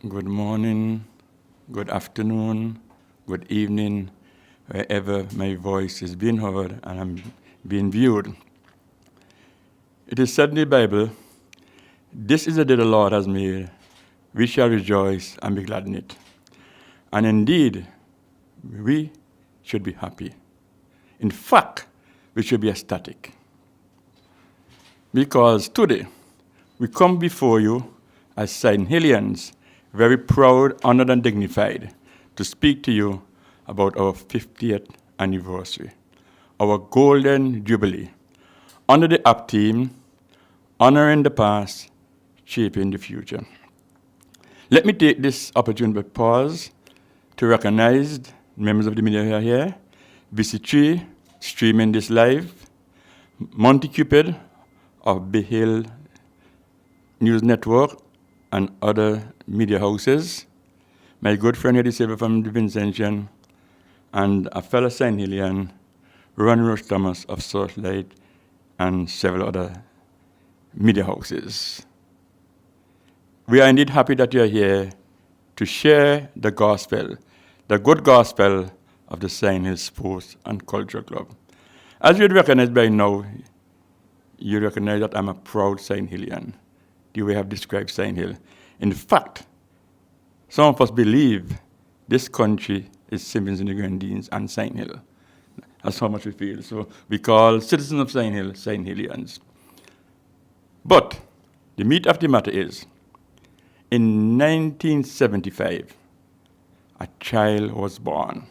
Good morning, good afternoon, good evening, wherever my voice is being heard and I'm being viewed. It is said in the Bible, "This is the day the Lord has made. We shall rejoice and be glad in it." And indeed, we should be happy. In fact, we should be ecstatic. Because today, we come before you as Sion Hillians, very proud, honored, and dignified to speak to you about our 50th anniversary, our golden jubilee, under the UP team, honoring the past, shaping the future. Let me take this opportunity to pause to recognize members of the media who are here, BC3 streaming this live, Monty Cupid of Bay Hill News Network and other media houses, my good friend Eddie Silver from the Vincentian, and a fellow Sion Hillian, Ron Roche Thomas of Searchlight, and several other media houses. We are indeed happy that you are here to share the gospel, the good gospel of the Sion Hill Sports and Culture Club. As you'd recognize by now, you recognize that I'm a proud Sion Hillian, the way I have described Sion Hill. In fact, some of us believe this country is Simmons and the Grenadines and Sion Hill. That's how much we feel. So we call citizens of Sion Hill Sion Hillians. But the meat of the matter is, in 1975, a child was born.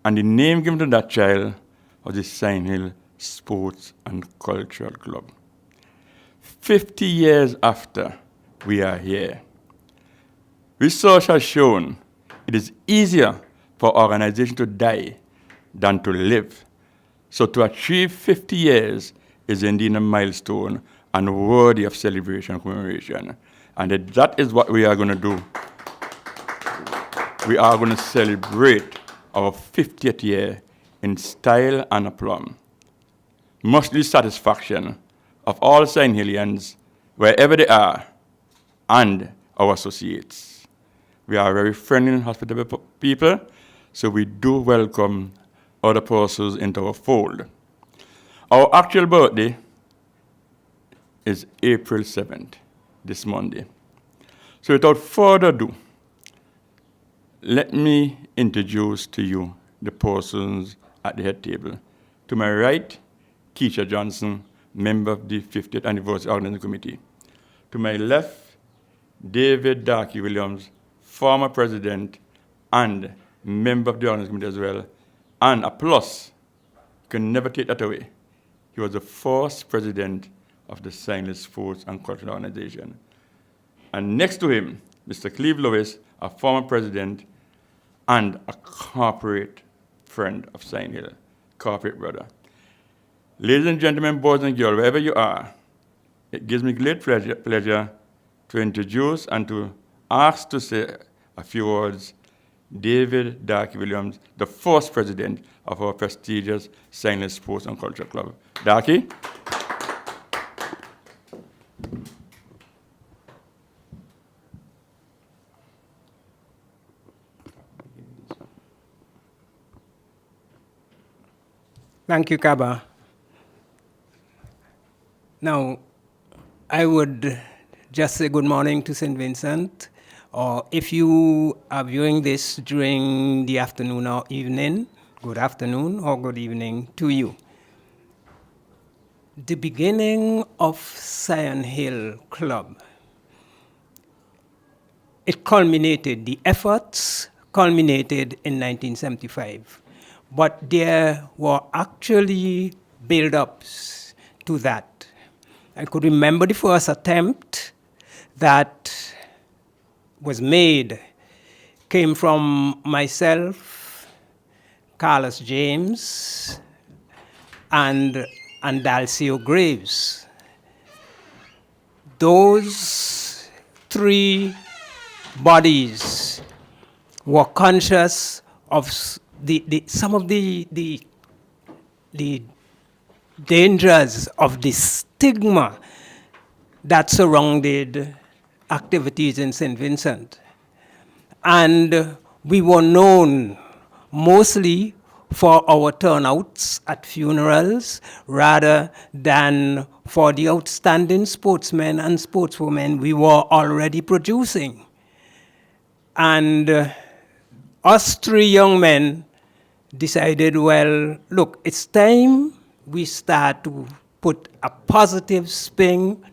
And the name given to that child was the Sion Hill Sports and Cultural Club. 50 years after we are here, research has shown it is easier for organizations to die than to live. So to achieve 50 years is indeed a milestone and worthy of celebration and commemoration. And that is what we are going to do. We are going to celebrate our 50th year in style and aplomb. Much to the satisfaction of all Sion Hillians, wherever they are, and our associates. We are very friendly and hospitable people, so we do welcome other persons into our fold. Our actual birthday is April 7th, this Monday. So without further ado, let me introduce to you the persons at the head table. To my right, Keisha Johnson, member of the 50th Anniversary Organizing Committee. To my left, David Darkey Williams, former president and member of the Organizing Committee as well. And a plus, you can never take that away. He was the first president of the Sion Hill Sports and Cultural Organization. And next to him, Mr. Cleve Lewis, a former president and a corporate friend of Sion Hill, corporate brother. Ladies and gentlemen, boys and girls, wherever you are, it gives me great pleasure to introduce and to ask to say a few words David Darkey Williams, the first president of our prestigious Sion Hill Sports and Culture Club. Darkey. Thank you, Kaba. Now, I would just say good morning to St. Vincent, or if you are viewing this during the afternoon or evening, good afternoon or good evening to you. The beginning of Sion Hill Club, the efforts culminated in 1975, but there were actually build-ups to that. I could remember the first attempt that was made came from myself, Carlos James, and Dalcio Graves. Those three bodies were conscious of some of the dangers of the stigma that surrounded activities in St. Vincent. And we were known mostly for our turnouts at funerals rather than for the outstanding sportsmen and sportswomen we were already producing. And us three young men decided, well, look, it's time we start to put a positive spin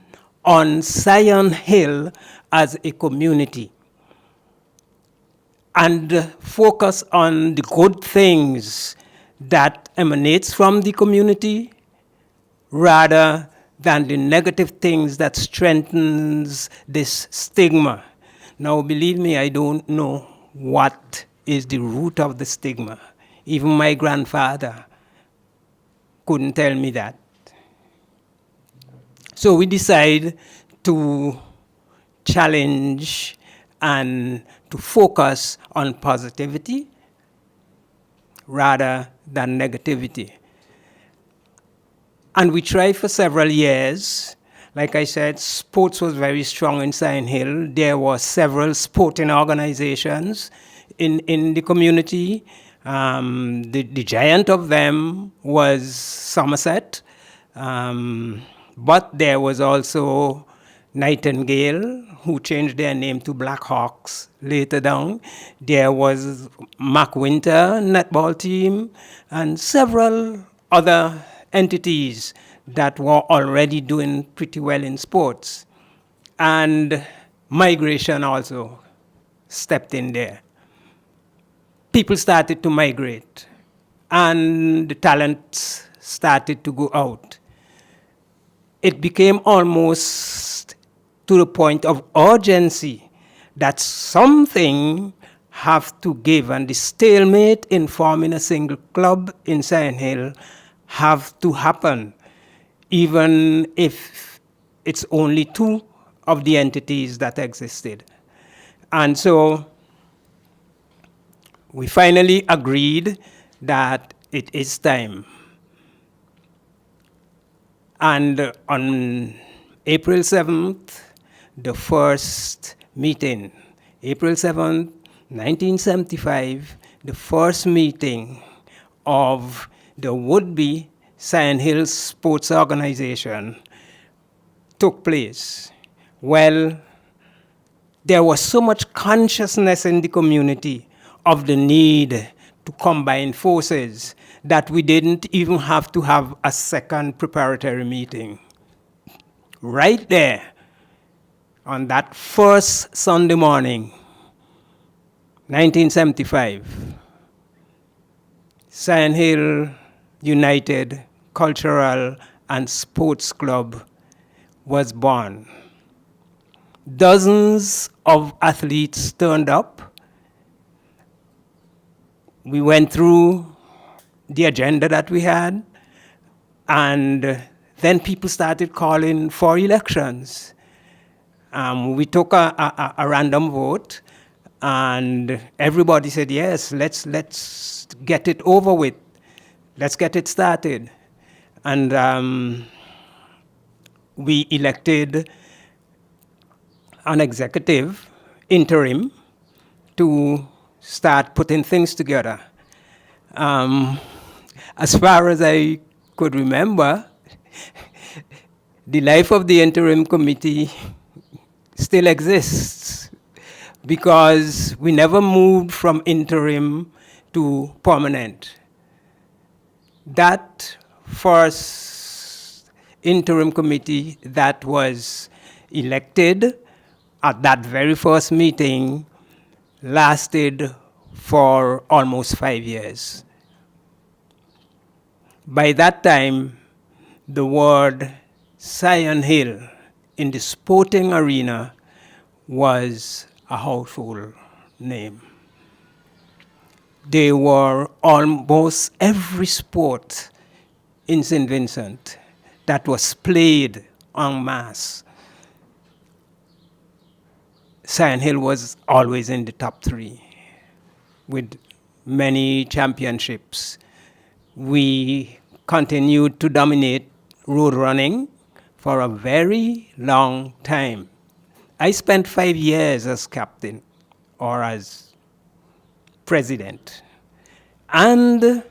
on Sion Hill as a community and focus on the good things that emanates from the community rather than the negative things that strengthens this stigma. Now, believe me, I don't know what is the root of the stigma. Even my grandfather couldn't tell me that. So we decided to challenge and to focus on positivity rather than negativity. And we tried for several years. Like I said, sports was very strong in Sion Hill. There were several sporting organizations in the community. The giant of them was Somerset. But there was also Nightingale, who changed their name to Black Hawks later down. There was McWinter netball team and several other entities that were already doing pretty well in sports. And migration also stepped in there. People started to migrate and the talents started to go out. It became almost to the point of urgency that something have to give, and the stalemate in forming a single club in Sion Hill have to happen, even if it's only two of the entities that existed. And so we finally agreed that it is time. And on April 7th, the first meeting, April 7th, 1975, the first meeting of the would-be Sion Hill Sports Organization took place. Well, there was so much consciousness in the community of the need to combine forces that we didn't even have to have a second preparatory meeting. Right there, on that first Sunday morning, 1975, Sion Hill United Cultural and Sports Club was born. Dozens of athletes turned up. We went through the agenda that we had, and then people started calling for elections. We took a random vote, and everybody said, yes, let's get it over with. Let's get it started. And we elected an executive interim to start putting things together. As far as I could remember, the life of the interim committee still exists because we never moved from interim to permanent. That first interim committee that was elected at that very first meeting lasted for almost 5 years. By that time, the word Sion Hill in the sporting arena was a household name. They were almost every sport in St. Vincent that was played en masse. Sion Hill was always in the top 3 with many championships. We continued to dominate road running for a very long time. I spent 5 years as captain or as president, and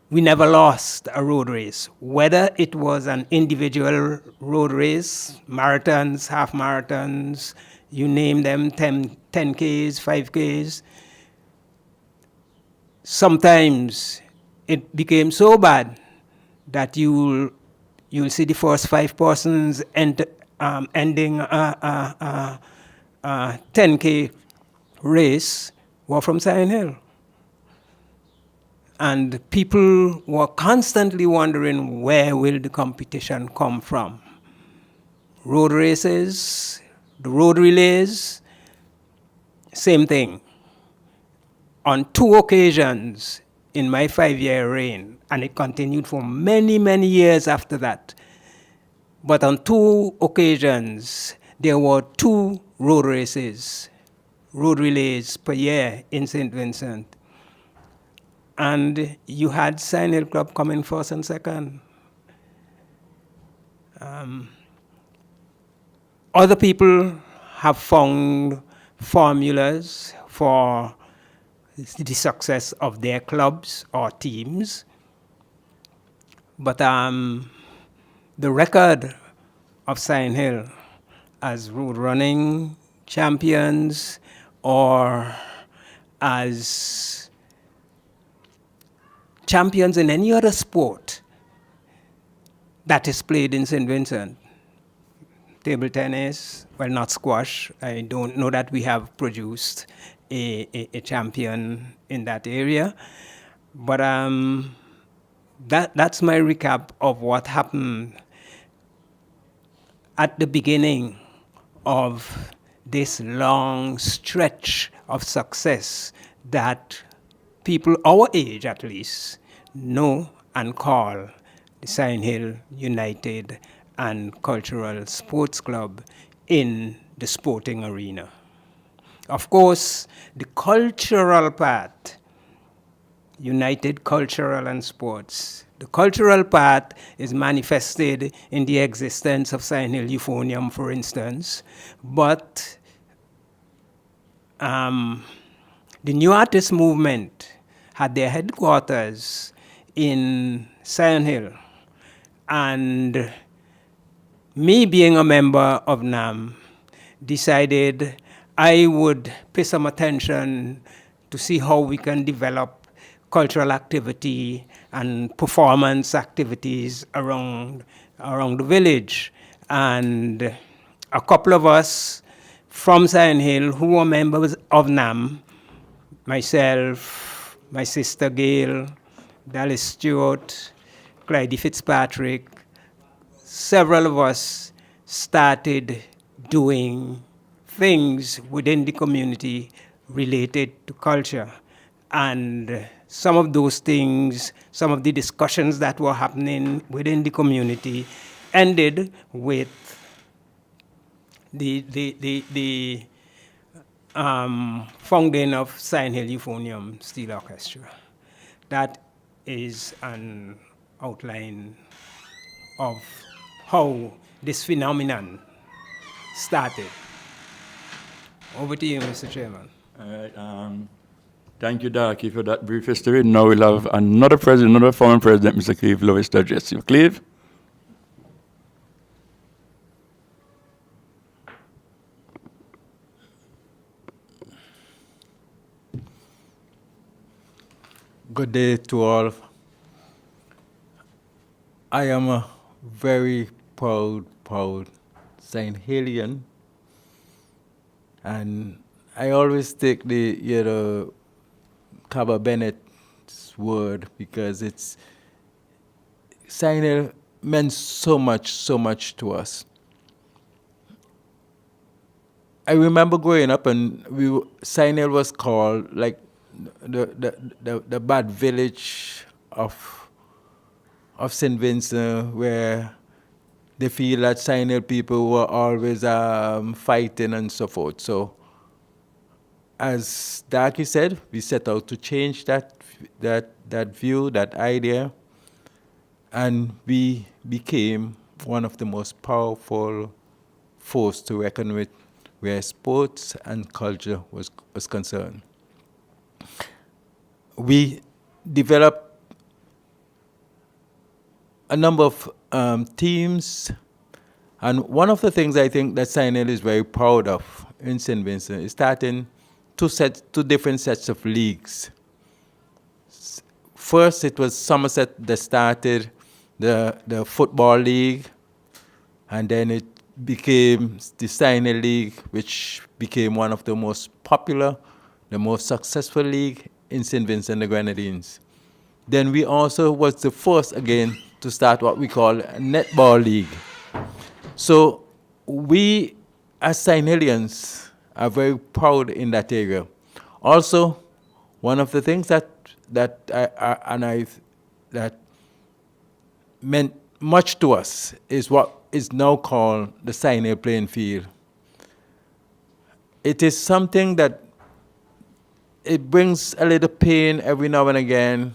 we never lost a road race, whether it was an individual road race, marathons, half marathons, you name them, 10Ks, 5Ks. Sometimes it became so bad that you'll see the first 5 persons ending a 10K race were from Sion Hill. And people were constantly wondering, where will the competition come from? Road races, the road relays, same thing. On 2 occasions in my 5-year reign, and it continued for many, many years after that. But on 2 occasions, there were 2 road races, road relays per year in St. Vincent. And you had Sion Hill Club coming first and second. Other people have found formulas for the success of their clubs or teams. But the record of Sion Hill as road running champions or as champions in any other sport that is played in St. Vincent. Table tennis, well, not squash. I don't know that we have produced a champion in that area. But that's my recap of what happened at the beginning of this long stretch of success that people our age, at least, know and call the Sion Hill United and Cultural Sports Club in the sporting arena. Of course, the cultural part, United Cultural and Sports, the cultural part is manifested in the existence of Sion Hill Euphonium, for instance, but the New Artist Movement had their headquarters in Sion Hill, and me being a member of NAM decided I would pay some attention to see how we can develop cultural activity and performance activities around the village. And a couple of us from Sion Hill who were members of NAM, myself, my sister Gail, Dallas Stewart, Clyde Fitzpatrick, several of us started doing things within the community related to culture. And some of those things, some of the discussions that were happening within the community ended with the founding of Sion Hill Euphonium Steel Orchestra. That is an outline of how this phenomenon started. Over to you, Mr. Chairman. All right. Thank you, Darky, for that brief history. Now we'll have another president, another former president, Mr. Cleve Lewis, to address you. Cleve? Good day to all. I am a very proud St. Helian, and I always take the Caba Bennett's word because it's Sion Hill meant so much to us. I remember growing up and Sion Hill was called like the bad village of St. Vincent, where they feel that Sion Hill people were always fighting and so forth. So, as Darky said, we set out to change that view, that idea, and we became one of the most powerful force to reckon with where sports and culture was concerned. We developed a number of teams, and one of the things I think that Sion Hill is very proud of in St. Vincent is starting two different sets of leagues. First, it was Somerset that started the football league, and then it became the Sion Hill League, which became one of the most popular, the most successful league in St. Vincent and the Grenadines. Then we also was the first again to start what we call a netball league. So we as Sion Hillians are very proud in that area. Also, one of the things that meant much to us is what is now called the Sion Hill playing field. It is something that it brings a little pain every now and again,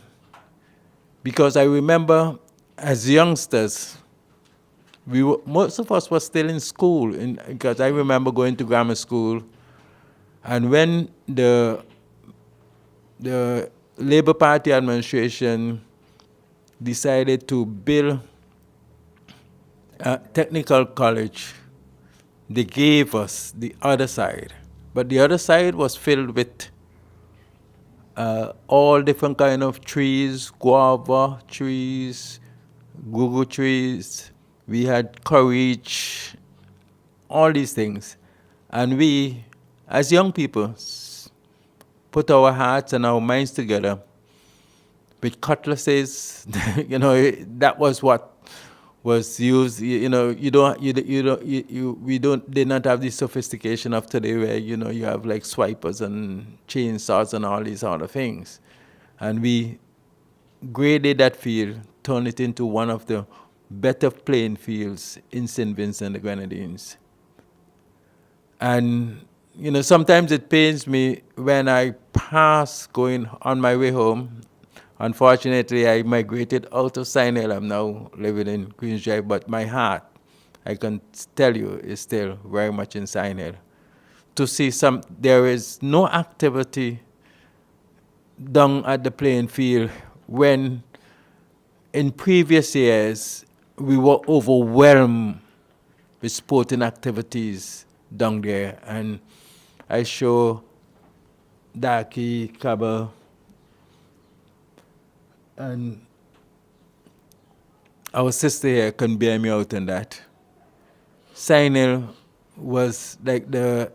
because I remember as youngsters, most of us were still in school, because I remember going to grammar school, and when the Labour Party administration decided to build a technical college, they gave us the other side. But the other side was filled with all different kind of trees, guava trees, gugu trees. We had courage, all these things. And we, as young people, put our hearts and our minds together with cutlasses. That was what was used. We did not have the sophistication of today, where you have like swipers and chainsaws and all these other things. And we graded that field, turned it into one of the better playing fields in St. Vincent and the Grenadines. And sometimes it pains me when I pass going on my way home. Unfortunately, I migrated out of Sion Hill. I'm now living in Queens Drive, but my heart, I can tell you, is still very much in Sion Hill. To see there is no activity done at the playing field, when in previous years we were overwhelmed with sporting activities down there. And I show Daki, Kaba, and our sister here can bear me out on that. Sion Hill was like the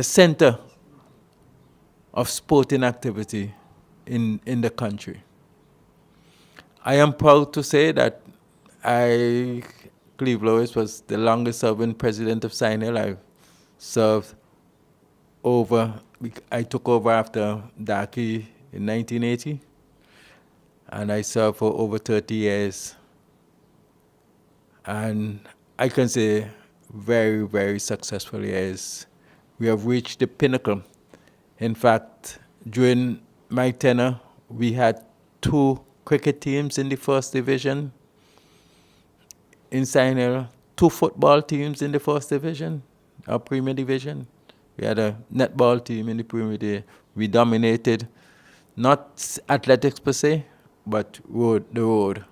center of sporting activity in the country. I am proud to say that Cleve Lois was the longest serving president of Sion Hill. I took over after Daki in 1980. And I served for over 30 years. And I can say very, very successful years. We have reached the pinnacle. In fact, during my tenure, we had 2 cricket teams in the first division in Sion Hill, 2 football teams in the first division, our Premier Division. We had a netball team in the Premier Division. We dominated, not athletics per se, but the road.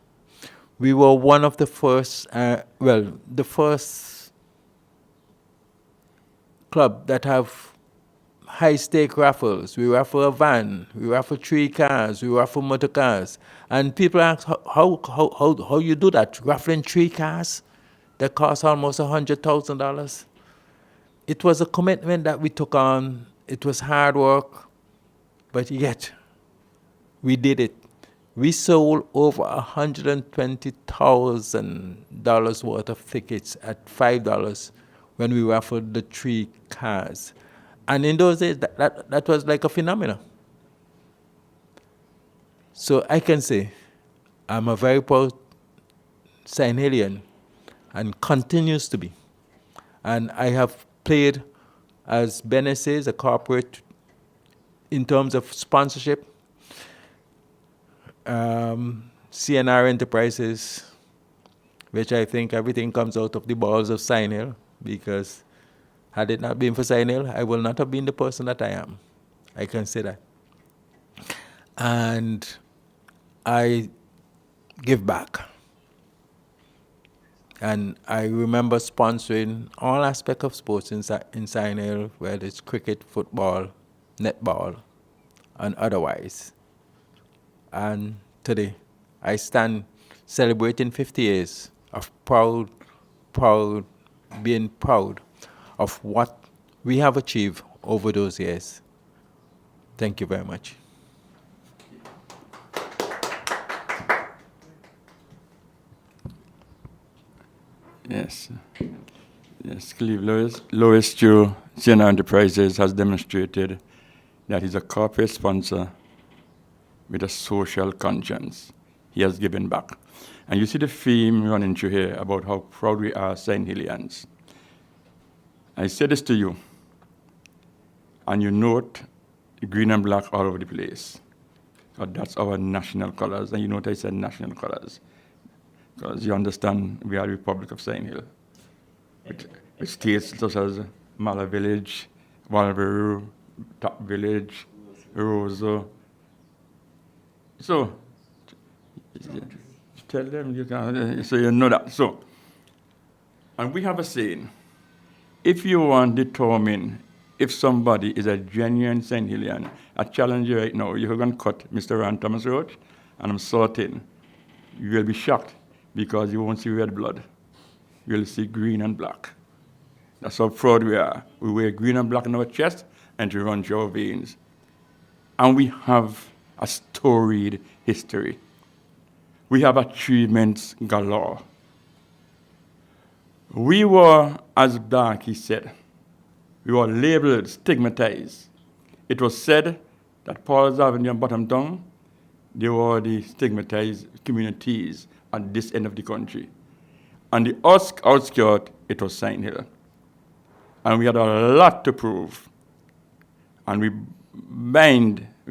We were one of the first, the first club that have high stake raffles. We raffle a van, we raffle 3 cars, we raffle motor cars. And people ask, how you do that? Raffling 3 cars that cost almost $100,000. It was a commitment that we took on. It was hard work, but yet we did it. We sold over $120,000 worth of tickets at $5 when we raffled the 3 cars. And in those days, that was like a phenomenon. So I can say I'm a very proud Sion Hillian, and continues to be. And I have played, as Bennett says, a corporate in terms of sponsorship. CNR Enterprises, which I think everything comes out of the balls of Sion Hill, because had it not been for Sion Hill, I will not have been the person that I am. I can say that. And I give back. And I remember sponsoring all aspects of sports in Sion Hill, whether it's cricket, football, netball, and otherwise. And today, I stand celebrating 50 years of being proud of what we have achieved over those years. Thank you very much. Yes. Yes, Cleve Lois Joe Sion Enterprises has demonstrated that he's a corporate sponsor with a social conscience. He has given back. And you see the theme running through here about how proud we are Sion Hillians. I say this to you, and you note the green and black all over the place. Because that's our national colors, and you note I said national colors. Because you understand we are the Republic of Sion Hill. With states such as Mala Village, Walveru, Top Village, Roseau. So, tell them you can, so you know that. So, and we have a saying, if you want to determine if somebody is a genuine Sion Hillian, I challenge you right now, you're going to cut Mr. Rand Thomas Roach, and I'm certain you will be shocked because you won't see red blood. You'll see green and black. That's how proud we are. We wear green and black in our chest and to run through our veins. And we have a storied history. We have achievements galore. We were, as Dark he said, we were labeled, stigmatized. It was said that Paul's Avenue and Bottom Town, they were the stigmatized communities at this end of the country. On the outskirt, it was Sion Hill. And we had a lot to prove. And we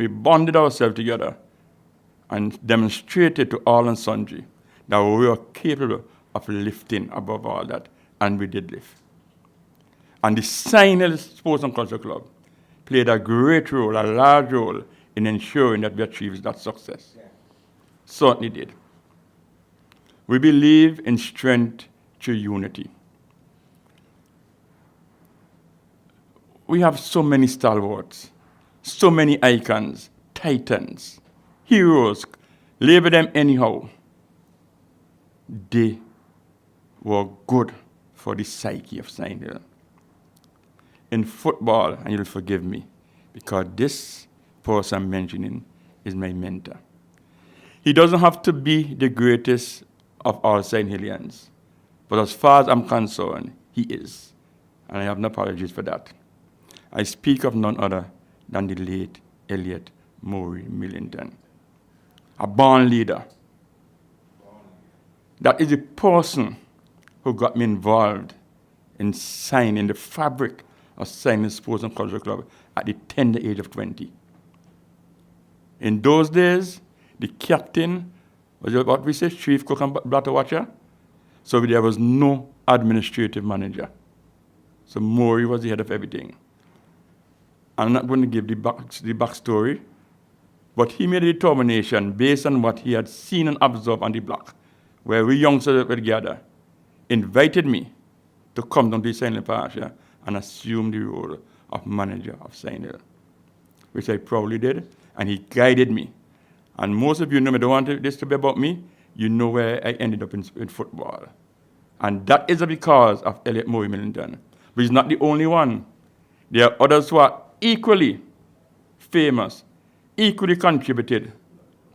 bonded ourselves together and demonstrated to all and sundry that we were capable of lifting above all that. And we did lift. And the Sion Hill Sports and Culture Club played a great role, a large role, in ensuring that we achieved that success. Yeah. Certainly did. We believe in strength through unity. We have so many stalwarts, so many icons, titans, heroes, label them anyhow. They were good for the psyche of Sion Hill. In football, and you'll forgive me, because this person I'm mentioning is my mentor. He doesn't have to be the greatest of all Sion Hillians, but as far as I'm concerned, he is. And I have no apologies for that. I speak of none other than the late Elliot Maury Millington, a born leader. That is the person who got me involved in signing the fabric of Sion Hill Sports and Culture Club at the tender age of 20. In those days, the captain was what we say, chief cook and blatter watcher. So there was no administrative manager. So Maury was the head of everything. I'm not going to give the backstory, but he made a determination based on what he had seen and observed on the block, where we youngsters were together, invited me to come down to Sion Hill Parish and assume the role of manager of Sion Hill, which I proudly did, and he guided me. And most of you know, I don't want this to be about me, you know where I ended up in football. And that is because of Elliot Maury Millington. But he's not the only one. There are others who are equally famous, equally contributed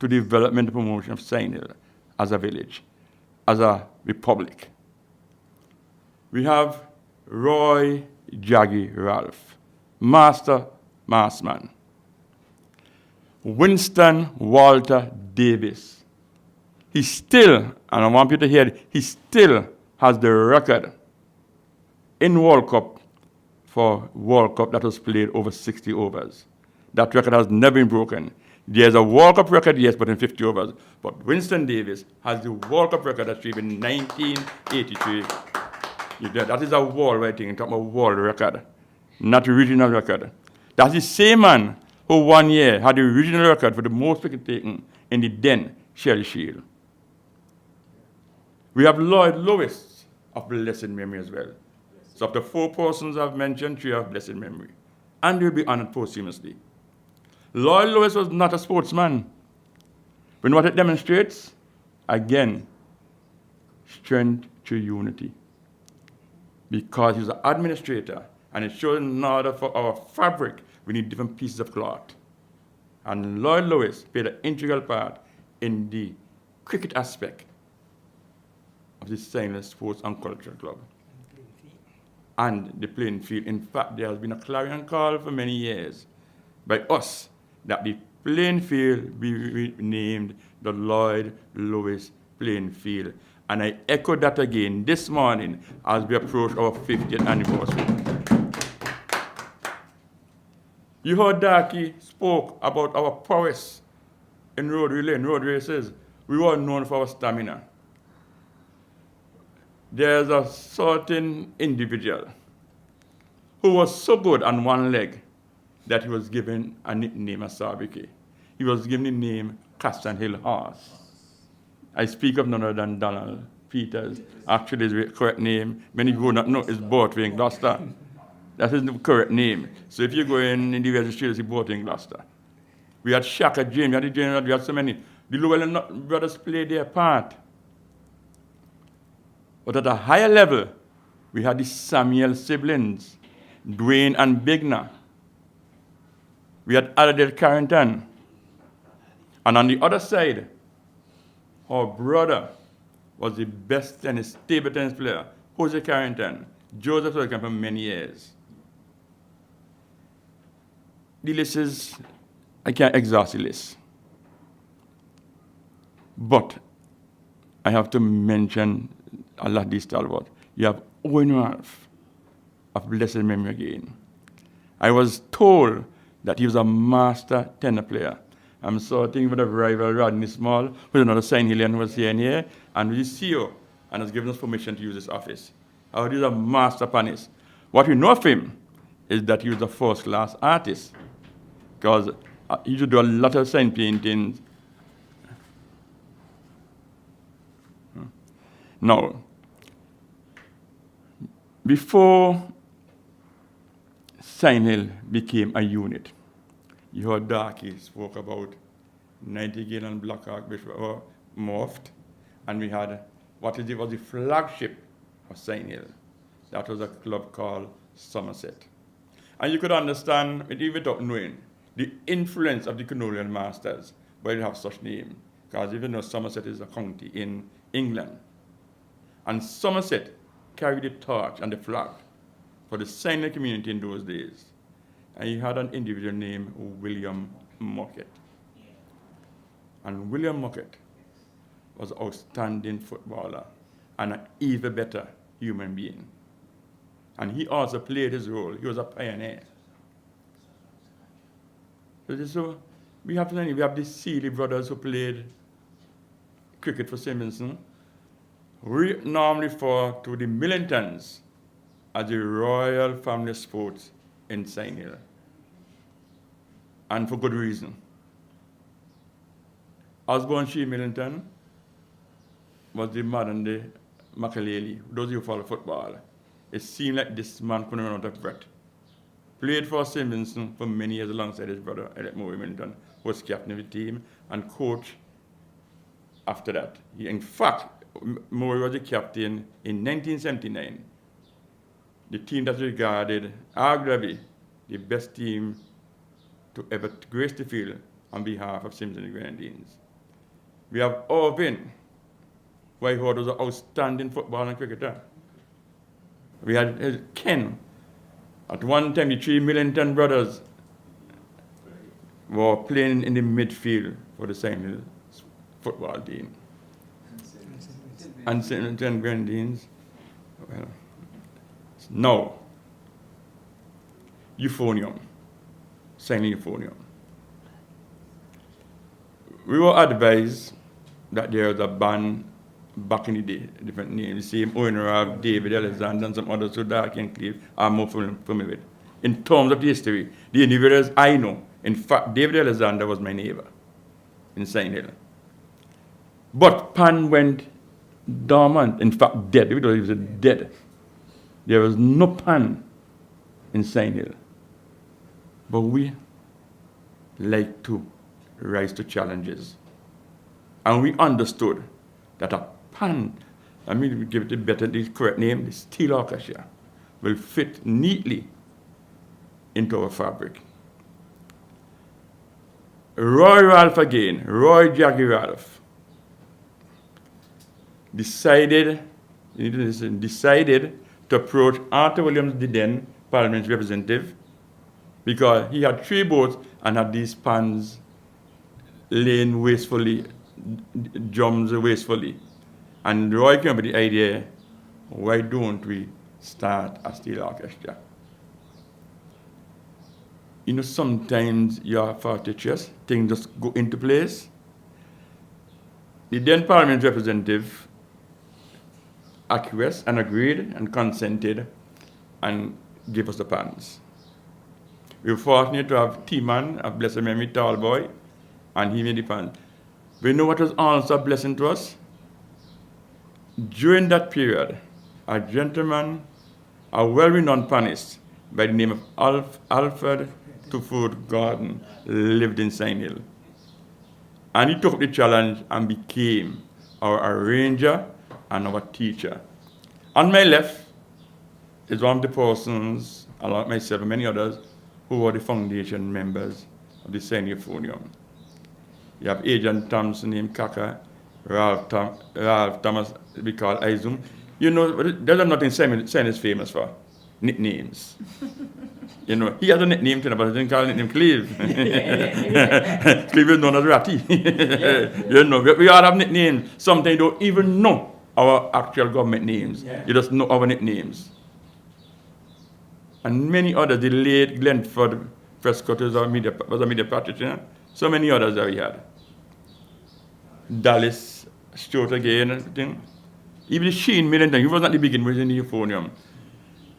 to the development and promotion of Sion Hill as a village, as a republic. We have Roy Jaggy Ralph, Master Marsman. Winston Walter Davis. He still, and I want you to hear it, he still has the record in World Cup for World Cup that was played over 60 overs. That record has never been broken. There's a World Cup record, yes, but in 50 overs. But Winston Davis has the World Cup record achieved in 1983. That is a world rating, in terms of world record, not regional record. That's the same man who 1 year had the regional record for the most wicket taken in the then Shell Shield. We have Lloyd Lewis of blessed memory as well. So of the 4 persons I've mentioned, 3 have blessed memory. And will be honored posthumously. Lloyd Lewis was not a sportsman. But what it demonstrates, again, strength to unity. Because he's an administrator, and it shows in order for our fabric, we need different pieces of cloth. And Lloyd Lewis played an integral part in the cricket aspect of the Silent Sports and Cultural Club. And the playing field. In fact, there has been a clarion call for many years by us that the playing field be renamed the Lloyd Lewis playing field. And I echo that again this morning as we approach our 50th anniversary. You heard Darky spoke about our prowess in road relay and road races. We were known for our stamina. There's a certain individual who was so good on one leg that he was given a nickname as Sabiki. He was given the name Castan Hill Horse. I speak of none other than Donald Peters. Actually, his correct name, many people don't know, is Bortway in Gloucester. That is the correct name. So if you go in the registry, you see Bortway in Gloucester. We had Shaka James, we had so many. The Llewellyn brothers played their part. But at a higher level, we had the Samuel siblings, Dwayne and Bigner. We had Adelaide Carrington. And on the other side, our brother was the best table tennis player, Jose Carrington, Joseph Wilkin for many years. The list is, I can't exhaust the list. But I have to mention a lot of these stalwarts. You have Owen Ralph of blessed memory again. I was told that he was a master tenor player. I'm sorting with a rival Rodney Small, who's another Sion Hillian who was here and here, and with the CEO, and has given us permission to use this office. He was a master pianist. What we know of him is that he was a first-class artist, because he used to do a lot of sign paintings. Now, before Sion Hill became a unit, you heard Darky spoke about Nightingale and Blackhawk, which were morphed, and we had was the flagship of Sion Hill. That was a club called Somerset. And you could understand, even without knowing, the influence of the colonial masters, why you have such name, because even though Somerset is a county in England, and Somerset carried the torch and the flag for the Sion Hill community in those days. And he had an individual named William Muckett. And William Muckett was an outstanding footballer and an even better human being. And he also played his role. He was a pioneer. So we have the Seeley brothers who played cricket for St. Vincent. We normally refer to the Millingtons as the Royal Family Sports in Sion Hill. And for good reason. Osborne Shea Millington was the modern day Makaleli. Those who follow football, it seemed like this man couldn't run out of breath. Played for St. Vincent for many years alongside his brother, Eric Murray Millington, who was captain of the team and coach after that. In fact, Murray was the captain in 1979. The team that's regarded arguably the best team to ever grace the field on behalf of Simpson and Grenadines. We have Irvin, who I heard was an outstanding footballer and cricketer. We had Ken. At one time, the 3 Millington brothers were playing in the midfield for the Sion Hill football team. And Simpson and Grenadines. Well, now, euphonium, Sion Hill euphonium. we were advised that there was a band back in the day, different names, the same owner of David Alexander and some others who Dark and Cleve are more familiar with. In terms of the history, the individuals I know, in fact, David Alexander was my neighbor in Sion Hill. But Pan went dormant, in fact dead. He was dead. There was no Pan in Sion Hill. But we like to rise to challenges. And we understood that a Pan, I mean, we give it the correct name, the steel orchestra, will fit neatly into our fabric. Roy Ralph again, Roy Jaggy Ralph, decided to approach Arthur Williams, the then Parliament's representative, because he had 3 boats and had these pans laying wastefully, drums wastefully. And Roy came up with the idea, why don't we start a steel orchestra? You know, sometimes you are fortuitous, things just go into place. The then Parliament representative acquiesced and agreed and consented and gave us the pans. We were fortunate to have T-Man, a blessed memory, tall boy, and he made the pans. But you know what was also a blessing to us? During that period, a gentleman, a well-renowned panist by the name of Alfred Tuford Gordon lived in Sion Hill. And he took the challenge and became our arranger and our teacher. On my left is one of the persons, along with myself and many others, who were the foundation members of the Sion Euphonium. You have Agent Thompson named Kaka, Ralph Thomas, we call Izum. You know, there's nothing Sion is famous for, nicknames. You know, he has a nickname, but he didn't call his nickname Cleve. Cleve is known as Ratty. You know, we all have nicknames. Sometimes you don't even know our actual government names. Yeah. You just know our nicknames. And many others, the late Glenford Prescott was a media practitioner. So many others that we had. Dallas Stewart again and everything. Even Sheen Millington, he was not the beginning, was in the Euphonium.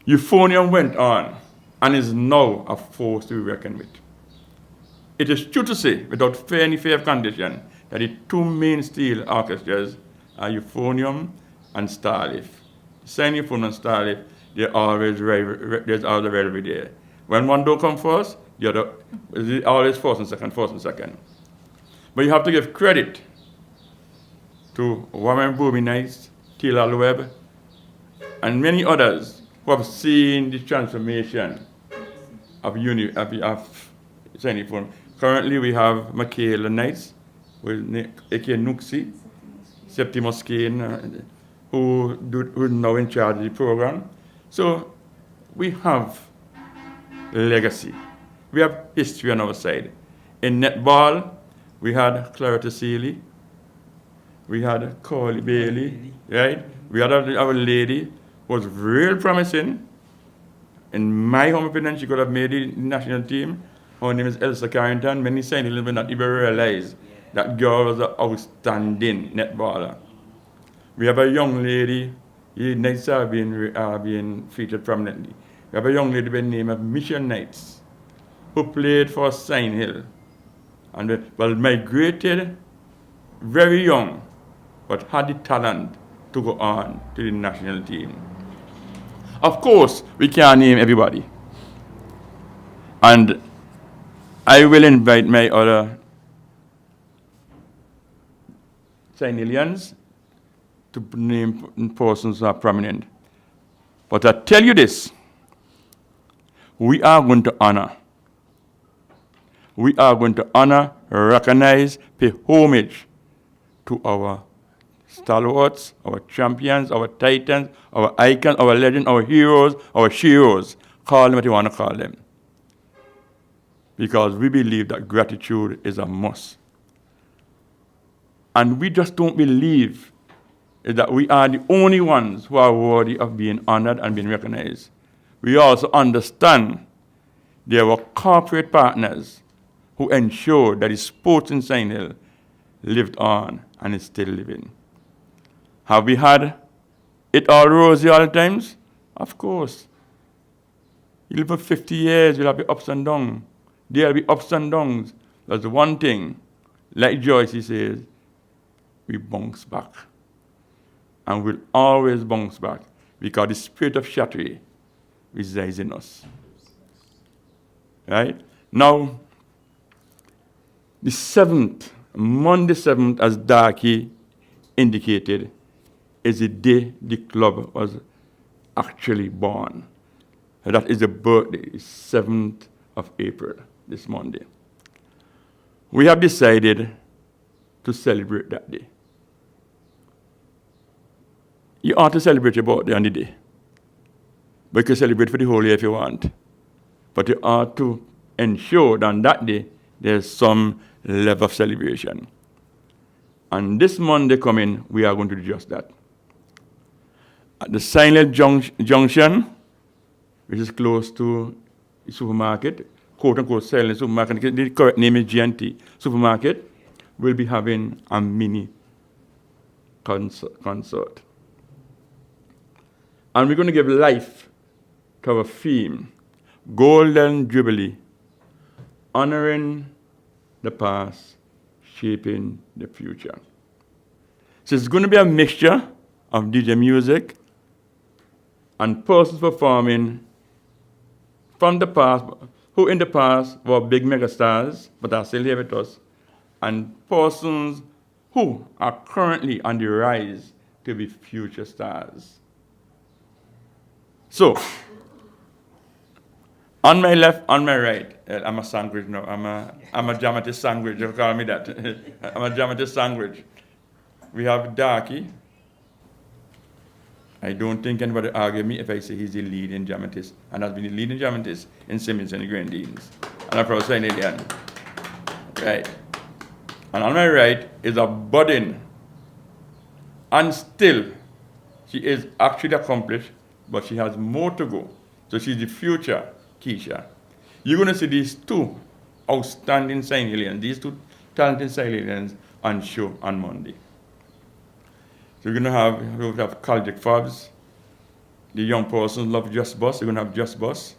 Euphonium went on and is now a force to be reckoned with. It is true to say, without any fear of condition, that the 2 main steel orchestras are Euphonium and Starleaf. Sion Euphonium and Starleaf, there's always rivalry there. When one don't come first, the other is always first and second. But you have to give credit to Warren Booby Nice, Taylor Webb, and many others who have seen the transformation of Sion Euphonium. Currently we have Michaela Knights, with A.K. Nuxi, Septimus Kane, who is now in charge of the program. So we have legacy. We have history on our side. In netball, we had Claretta Seeley, we had Corley Bailey, right? We had our lady who was real promising. In my home opinion, she could have made the national team. Her name is Elsa Carrington. Many Sion Hillers will not even realize that girl was an outstanding netballer. We have a young lady, the Knights are being featured prominently. We have a young lady by the name of Mission Knights, who played for Sion Hill. And migrated very young, but had the talent to go on to the national team. Of course, we can't name everybody. And I will invite my other Sion Hillians to name persons who are prominent. But I tell you this, we are going to honor, recognize, pay homage to our stalwarts, our champions, our titans, our icons, our legends, our heroes, our sheroes. Call them what you want to call them. Because we believe that gratitude is a must. And we just don't believe that we are the only ones who are worthy of being honored and being recognized. We also understand there were corporate partners who ensured that the sports in Sion Hill lived on and is still living. Have we had it all rosy all the times? Of course. You live for 50 years, you'll have the ups and downs. There'll be ups and downs. That's one thing, like Joyce says, we bounce back. And we'll always bounce back because the spirit of Shatri resides in us. Right? Now, the 7th, Monday 7th, as Darky indicated, is the day the club was actually born. And that is the birthday, 7th of April, this Monday. We have decided to celebrate that day. You ought to celebrate your birthday on the day. But you can celebrate for the whole year if you want. But you ought to ensure that on that day there's some level of celebration. And this Monday coming, we are going to do just that. At the Sion Junction, which is close to the supermarket, quote-unquote Sion supermarket, the correct name is G&T supermarket, we'll be having a mini concert. And we're going to give life to our theme, Golden Jubilee, honoring the past, shaping the future. So it's going to be a mixture of DJ music and persons performing from the past, who in the past were big megastars, but are still here with us, and persons who are currently on the rise to be future stars. So, on my left, on my right, I'm a sandwich now. I'm a dramatist sandwich. You call me that. I'm a dramatist sandwich. We have Darky. I don't think anybody argue me if I say he's the leading dramatist, and has been the leading dramatist in Simmons and the Grenadines. And I'm proud saying Alien. Right. And on my right is a budding, and still, she is actually accomplished, but she has more to go. So she's the future Keisha. You're going to see these two outstanding Sion aliens, these two talented Sion aliens on show on Monday. So we're going to have Caldic Fabs. The young person love Just Bus. We're going to have Just Bus,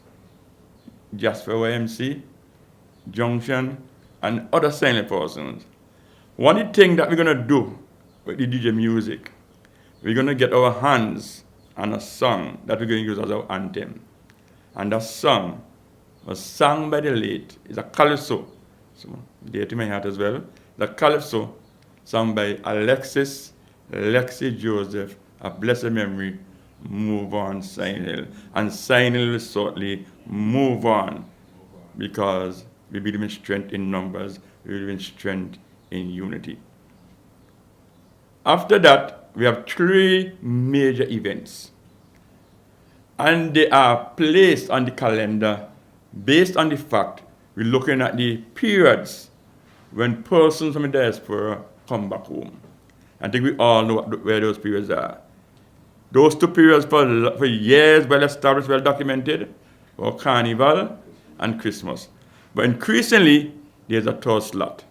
Jasper YMC, Junction, and other Sion persons. One of the things that we're going to do with the DJ music, we're going to get our hands on a song that we're going to use as our anthem. And that song was sung by the late, it's a calypso, so dear to my heart as well, the calypso sung by Alexis Lexi Joseph, of blessed memory, Move On, Sion Hill. And Sion Hill will shortly move on, because we believe in strength in numbers, we believe in strength in unity. After that, we have 3 major events. And they are placed on the calendar based on the fact we're looking at the periods when persons from the diaspora come back home. I think we all know where those periods are. Those 2 periods for years, well established, well documented, were Carnival and Christmas. But increasingly, there's a 3rd slot.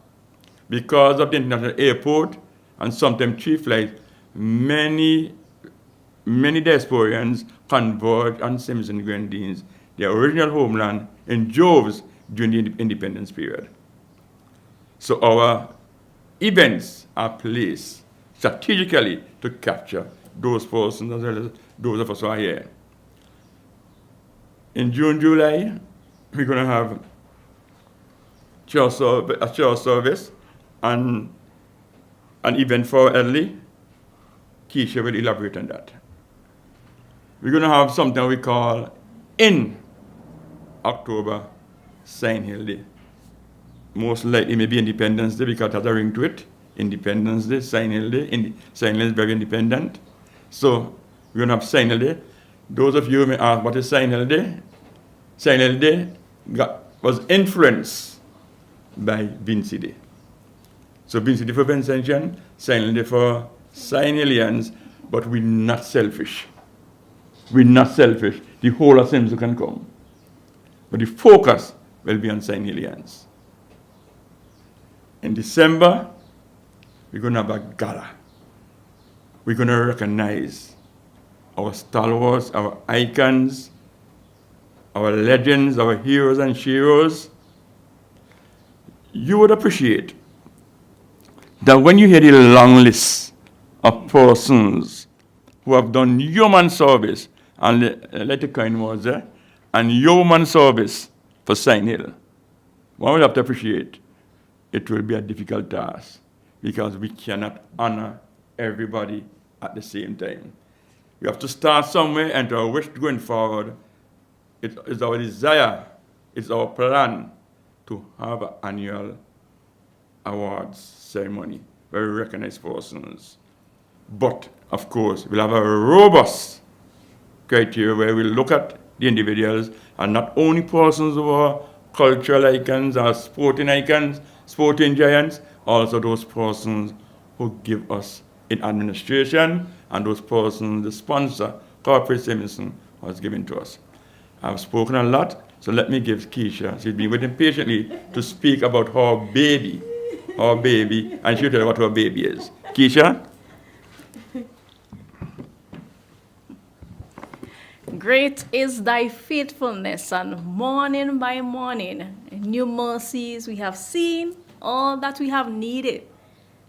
Because of the international airport and sometimes 3 flights, many diasporians converge on Simmons and Grenadines, their original homeland, in droves during the independence period. So our events are placed strategically to capture those persons as well as those of us who are here. In June, July, we're going to have a church service and an event for elderly. Keisha will elaborate on that. We're going to have something we call in October, Sion Hill Day. Most likely maybe Independence Day because it has a ring to it. Independence Day, Sion Hill Day. Sion Hill is very independent. So we're going to have Sion Hill Day. Those of you who may ask, what is Sion Hill Day? Sion Hill Day was influenced by Vinci Day. So Vinci Day for Vincentian, Sion Hill Day for Sion Hillians, but we're not selfish. We're not selfish. The whole of Sims can come. But the focus will be on Sion Hillians. In December, we're going to have a gala. We're going to recognize our stalwarts, our icons, our legends, our heroes and sheroes. You would appreciate that when you hear the long list of persons who have done human service, and let the kind was there, and human service for Sion Hill, one will have to appreciate it will be a difficult task because we cannot honor everybody at the same time. We have to start somewhere, and to our wish going forward, it is our desire, it's our plan to have an annual awards ceremony where we recognize persons. But, of course, we'll have a robust criteria where we look at the individuals and not only persons who are cultural icons or sporting icons, sporting giants, also those persons who give us in administration and those persons, the sponsor, Corporate Simonson, was given to us. I've spoken a lot, so let me give Keisha, she's been waiting patiently to speak about her baby, and she'll tell you what her baby is. Keisha? Great is thy faithfulness, and morning by morning, new mercies we have seen, all that we have needed,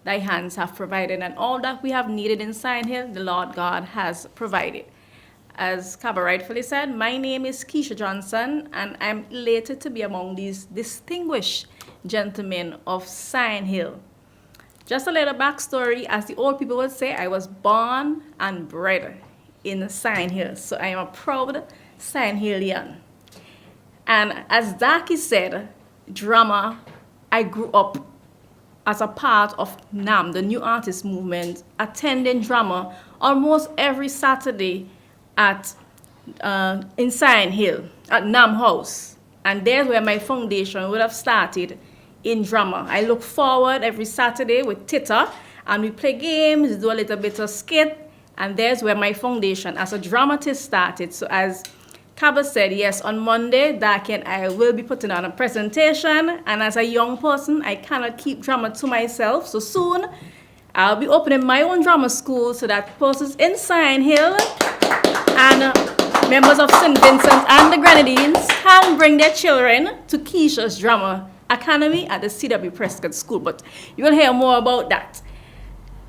thy hands have provided, and all that we have needed in Sion Hill, the Lord God has provided. As Kaba rightfully said, my name is Keisha Johnson, and I'm elated to be among these distinguished gentlemen of Sion Hill. Just a little backstory, as the old people would say, I was born and bred in Sion Hill, so I am a proud Sion Hillian. And as Daki said, drama, I grew up as a part of NAM, the New Artist Movement, attending drama almost every Saturday in Sion Hill, at NAM House. And there's where my foundation would have started in drama. I look forward every Saturday with Tita, and we play games, do a little bit of skit, and there's where my foundation as a dramatist started. So as Kaba said, yes, on Monday, Daki and I will be putting on a presentation, and as a young person, I cannot keep drama to myself, so soon I'll be opening my own drama school so that persons in Sion Hill and members of St. Vincent and the Grenadines can bring their children to Keisha's Drama Academy at the C.W. Prescott School, but you will hear more about that.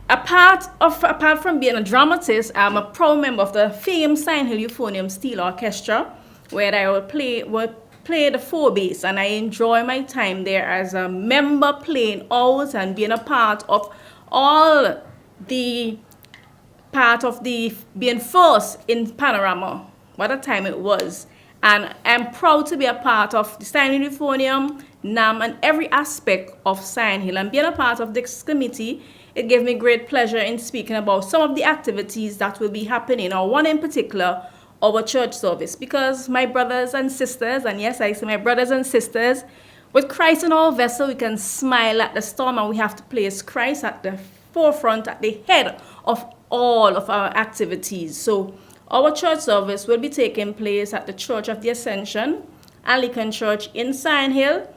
Apart from being a dramatist, I'm a proud member of the famed Sion Hill Euphonium Steel Orchestra, where I will play the four bass, and I enjoy my time there as a member playing out and being a part of all the being first in Panorama. What a time it was. And I'm proud to be a part of the Sion Hill Euphonium, NAM, and every aspect of Sion Hill. And being a part of this committee, it gave me great pleasure in speaking about some of the activities that will be happening, or one in particular, our church service. Because my brothers and sisters, and yes, I say my brothers and sisters, with Christ in our vessel, we can smile at the storm, and we have to place Christ at the forefront, at the head of all of our activities. So our church service will be taking place at the Church of the Ascension, Anglican Church in Sion Hill,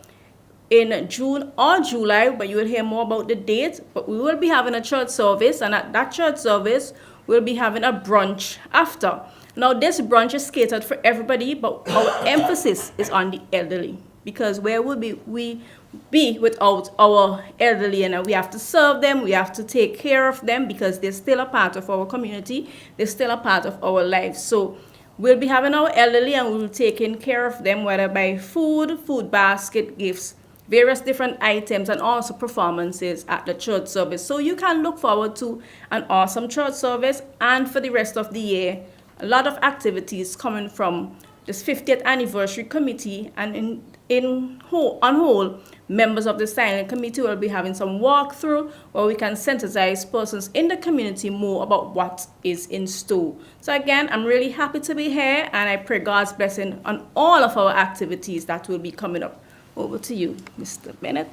in June or July, but you will hear more about the date. But we will be having a church service, and at that church service, we'll be having a brunch after. Now, this brunch is catered for everybody, but our emphasis is on the elderly, because where would we be without our elderly? And we have to serve them, we have to take care of them, because they're still a part of our community, they're still a part of our lives. So we'll be having our elderly, and we'll be taking care of them, whether by food basket, gifts, various different items, and also performances at the church service. So you can look forward to an awesome church service, and for the rest of the year, a lot of activities coming from this 50th anniversary committee, and on whole, members of the Sion Hill committee will be having some walkthrough where we can sensitize persons in the community more about what is in store. So again, I'm really happy to be here, and I pray God's blessing on all of our activities that will be coming up. Over to you, Mr. Bennett.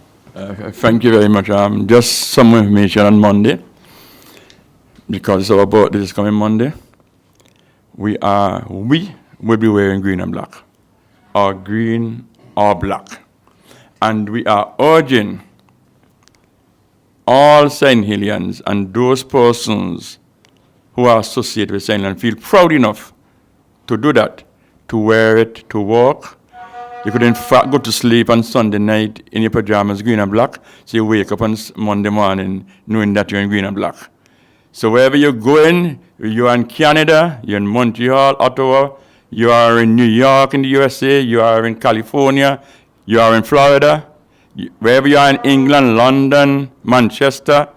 Thank you very much. Just some information on Monday, because our birthday is coming Monday. We will be wearing green and black, or green or black. And we are urging all St. Helens and those persons who are associated with St. Helens feel proud enough to do that, to wear it, to walk. You could in fact go to sleep on Sunday night in your pajamas, green and black, so you wake up on Monday morning knowing that you're in green and black. So wherever you're going, you're in Canada, you're in Montreal, Ottawa, you are in New York in the USA, you are in California, you are in Florida, wherever you are in England, London, Manchester,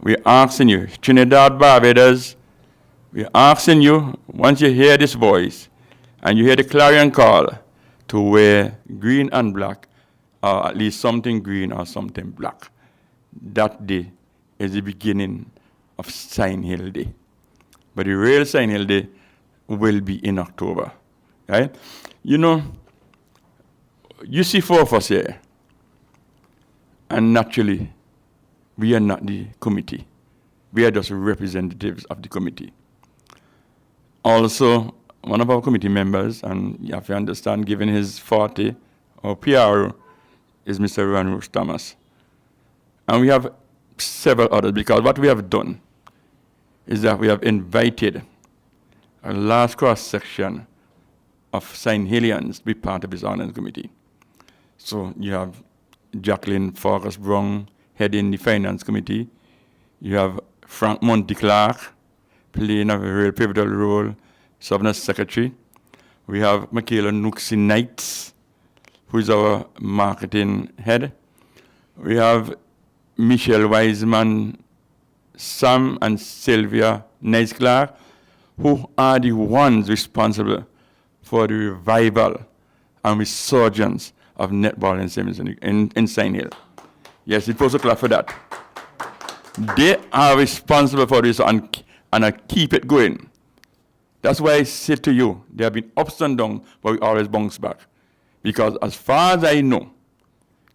we're asking you, Trinidad, Barbados, we're asking you, once you hear this voice and you hear the clarion call, to wear green and black, or at least something green or something black. That day is the beginning of Sion Hill Day. But the real Sion Hill Day will be in October, right? You know, you see four of us here, and naturally, we are not the committee. We are just representatives of the committee. Also, one of our committee members, and you have to understand, given his 40 or PR, is Mr. Ron Roos Thomas. And we have several others, because what we have done is that we have invited a large cross-section of St. Helens to be part of his honors committee. So you have Jacqueline Forrest Brown heading the finance committee. You have Frank Monty Clark playing a real pivotal role, serving as secretary. We have Michaela Nooksy Knights, who is our marketing head. We have Michelle Wiseman, Sam and Sylvia Nice Clark, who are the ones responsible for the revival and resurgence of netball in St. Hill. Yes, it's supposed to clap for that. They are responsible for this and keep it going. That's why I say to you, there have been ups and downs, but we always bounce back. Because as far as I know,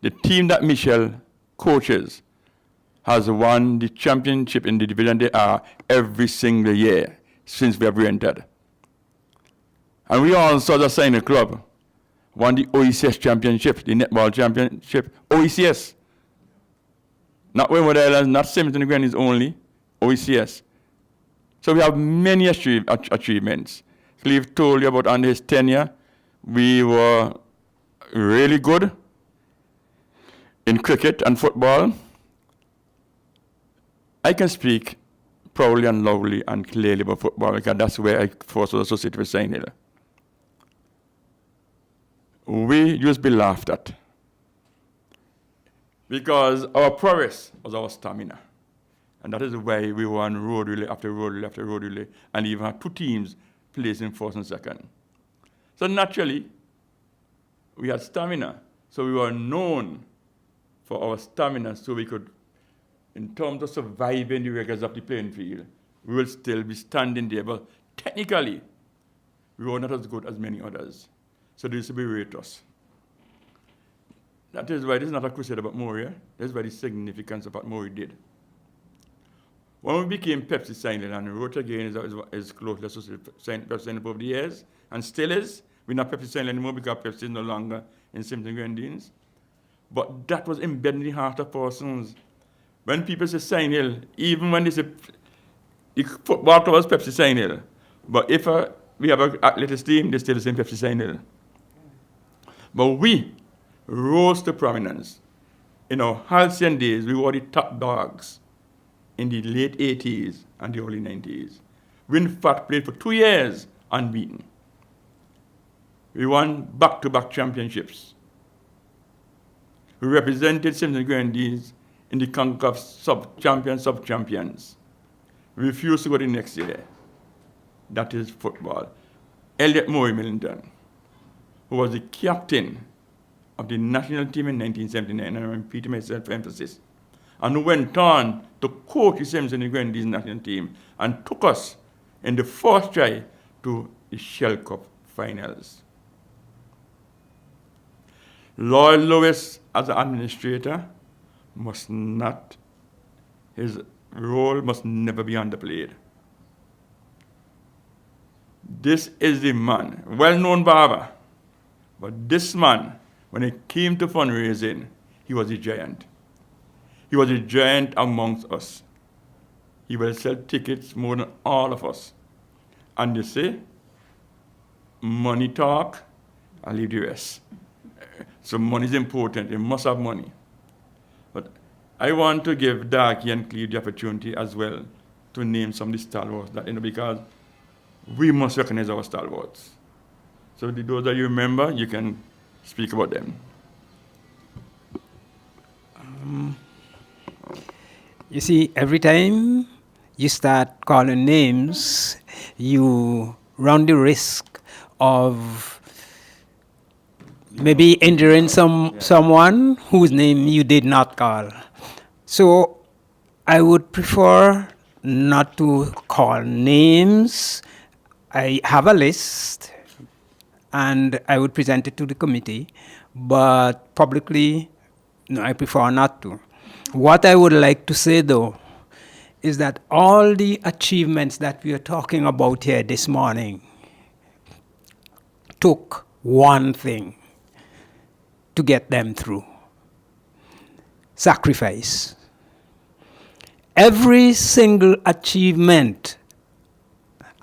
the team that Michelle coaches has won the championship in the division they are every single year since we have re-entered. And we also, as a St. Hill club, won the OECS championship, the netball championship, OECS. Not Windward Islands, not Simpson Grannies only, OECS. So we have many achievements. Cleve told you about under his tenure, we were really good in cricket and football. I can speak proudly and loudly and clearly about football because that's where I first was associated with St. Hill. We used to be laughed at because our prowess was our stamina. And that is why we won road relay after road relay after road relay, and even had two teams placing first and second. So naturally, we had stamina. So we were known for our stamina, so we could, in terms of surviving the rigors of the playing field, we will still be standing there. But technically, we were not as good as many others. So they used to berate us. That is why this is not a crusade about Moria. That's why the significance of what Moria did. When we became Pepsi St. Hill, and wrote again is closely associated with Pepsi St. Hill over the years, and still is. We're not Pepsi St. Hill anymore because Pepsi is no longer in Simpson Grenadines. But that was embedded in the heart of persons. When people say St. Hill, even when they say the football club was Pepsi St. Hill, but if we have an athletics team, they still say Pepsi St. Hill. But we rose to prominence. In our halcyon days, we were the top dogs in the late 80s and the early 90s. We in fact played for 2 years unbeaten. We won back-to-back championships. We represented Simpson Grenadines in the CONCACAF sub-champions. We refused to go the next year. That is football. Elliot Murray Millington, who was the captain of the national team in 1979, and I repeat myself for emphasis, and who went on to coach the Simpson Grenadines national team and took us in the first try to the Shell Cup finals. Lloyd Lewis, as an administrator, his role must never be underplayed. This is the man, well-known barber, but this man, when it came to fundraising, he was a giant. He He was a giant amongst us. He will sell tickets more than all of us. And they say, money talk, I leave the rest. So money is important. You must have money. But I want to give Darky and Cleve the opportunity as well to name some of the stalwarts that, because we must recognize our stalwarts. So those that you remember, you can speak about them. You see, every time you start calling names, you run the risk of maybe injuring someone whose name you did not call. So I would prefer not to call names. I have a list, and I would present it to the committee, but publicly, no, I prefer not to. What I would like to say, though, is that all the achievements that we are talking about here this morning took one thing to get them through: sacrifice. Every single achievement,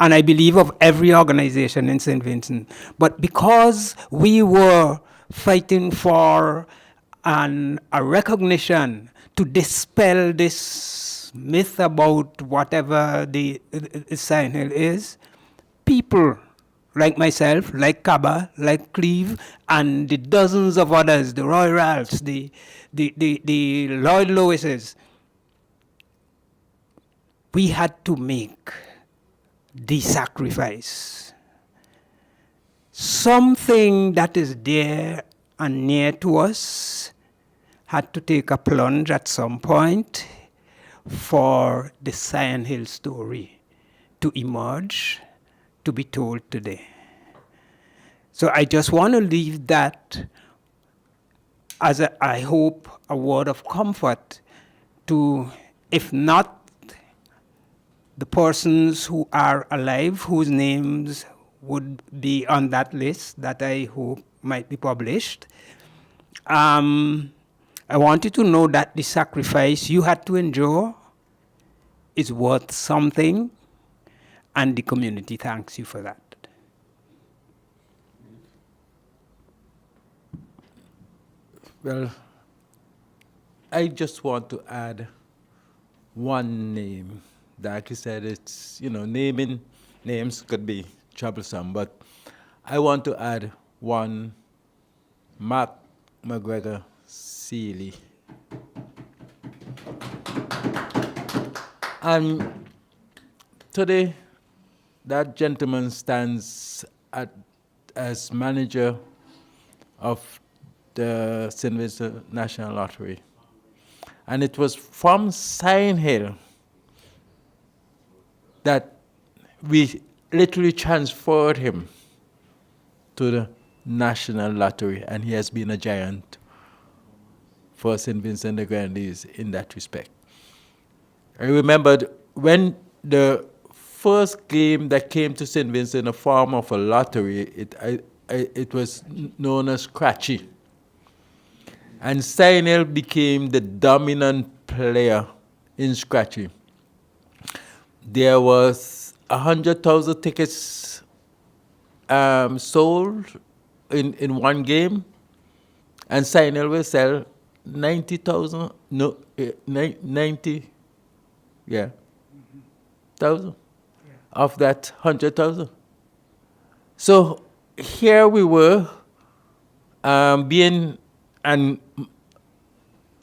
and I believe of every organization in St. Vincent, but because we were fighting for a recognition to dispel this myth about whatever the Sion Hill is, people like myself, like Kaba, like Cleve, and the dozens of others, the Roy Ralphs, the Lloyd Lewises, we had to make the sacrifice. Something that is dear and near to us had to take a plunge at some point for the Sion Hill story to emerge, to be told today. So I just want to leave that as I hope, a word of comfort to, if not the persons who are alive, whose names would be on that list that I hope might be published. I want you to know that the sacrifice you had to endure is worth something, and the community thanks you for that. Well, I just want to add one name. Like you said, it's, naming names could be troublesome, but I want to add one: Mark McGregor Seeley. And today, that gentleman stands as manager of the St. Vincent National Lottery. And it was from Sion Hill that we literally transferred him to the National Lottery, and he has been a giant for St. Vincent the Grenadines in that respect. I remembered when the first game that came to St. Vincent in the form of a lottery, it was known as Scratchy. And Sion Hill became the dominant player in Scratchy. There was 100,000 tickets sold in one game, and Sion Hill will sell 90,000, 90, yeah, thousand of that 100,000. So here we were and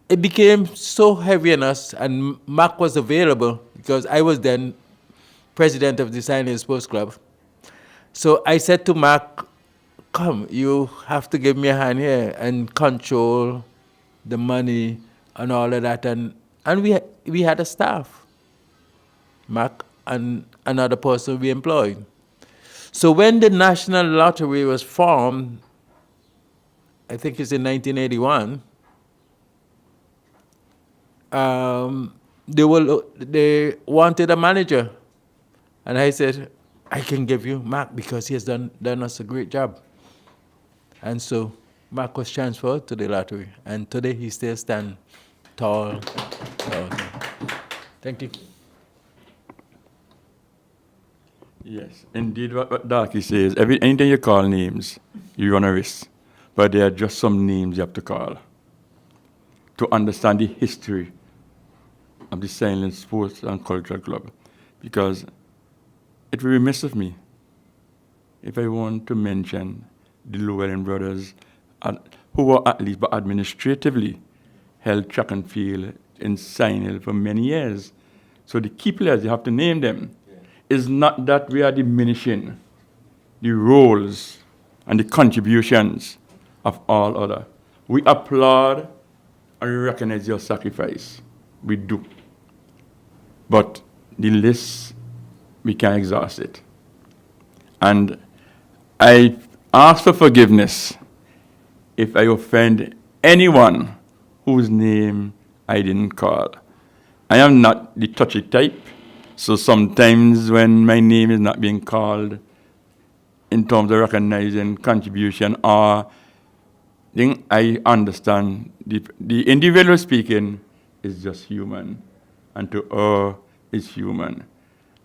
it became so heavy on us, and Mark was available because I was then president of the Sion Hill Sports Club. So I said to Mark, come, you have to give me a hand here and control the money and all of that. And we had a staff, Mark and another person we employed. So when the National Lottery was formed, I think it's in 1981, they wanted a manager. And I said, I can give you Mark because he has done us a great job. And so Mark was transferred to the lottery. And today he still stands tall Okay. Thank you. Yes, indeed, what Darky says, anything you call names, you run a risk. But there are just some names you have to call to understand the history of the Silent Sports and Cultural Club. Because it will be remiss of me if I want to mention the Llewellyn brothers, who were at least, but administratively, held track and field in Sion Hill for many years. So the key players, you have to name them. It's not that we are diminishing the roles and the contributions of all other. We applaud and recognize your sacrifice. We do. But the list, we can't exhaust it. And I ask for forgiveness if I offend anyone whose name I didn't call. I am not the touchy type, so sometimes when my name is not being called in terms of recognizing contribution or then I understand the individual speaking is just human, and to err is human.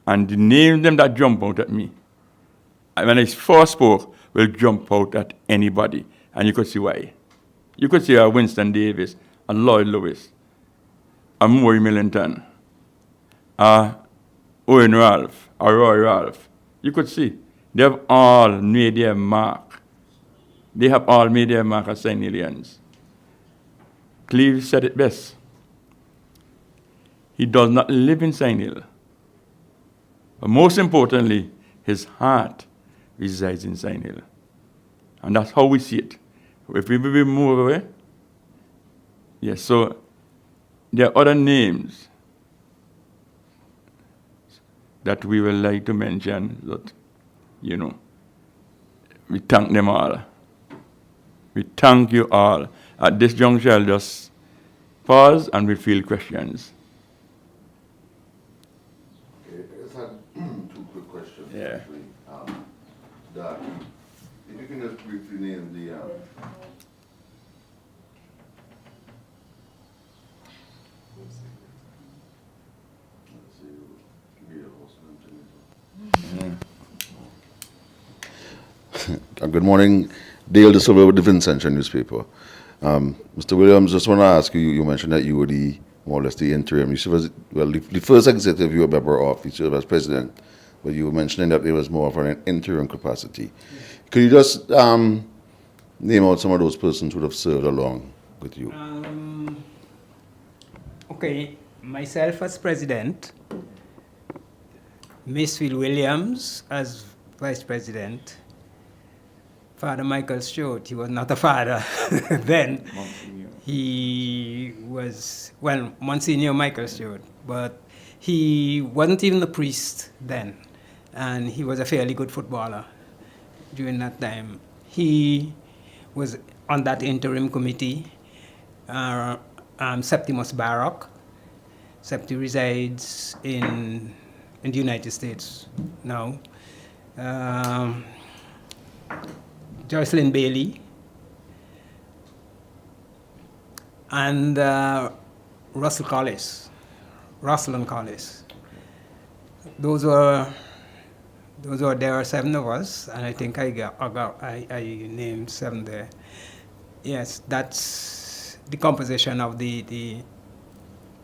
And the names them that jump out at me, when I first spoke, will jump out at anybody, and you could see why. You could see Winston Davis, a Lloyd Lewis, a Maury Millington, a Owen Ralph, a Roy Ralph. You could see they have all made their mark. They have all made their mark as St. Helens. Cleve said it best. He does not live in St. Hill. But most importantly, his heart resides in St. Hill. And that's how we see it. If we move away, yes, so there are other names that we would like to mention that, we thank them all. We thank you all. At this juncture, I'll just pause and we field questions. Okay, I just had two quick questions. Yeah. Actually. That, if you can just briefly name the good morning, Dale De Silva with the Vincentian newspaper. Mr. Williams, just want to ask you, you mentioned that you were more or less the interim. You served as, the first executive you were a member of, you served as president, but you were mentioning that it was more of an interim capacity. Could you just name out some of those persons who would have served along with you? Okay, myself as president, Miss Phil Williams as vice president, Father Michael Stewart, he was not a father then. He was, Monsignor Michael Stewart, but he wasn't even a priest then, and he was a fairly good footballer during that time. He was on that interim committee. Septimus Barak. Septi resides in the United States now. Jocelyn Bailey, and Russell and Collis. There are 7 of us, and I think I named 7 there. Yes, that's the composition of the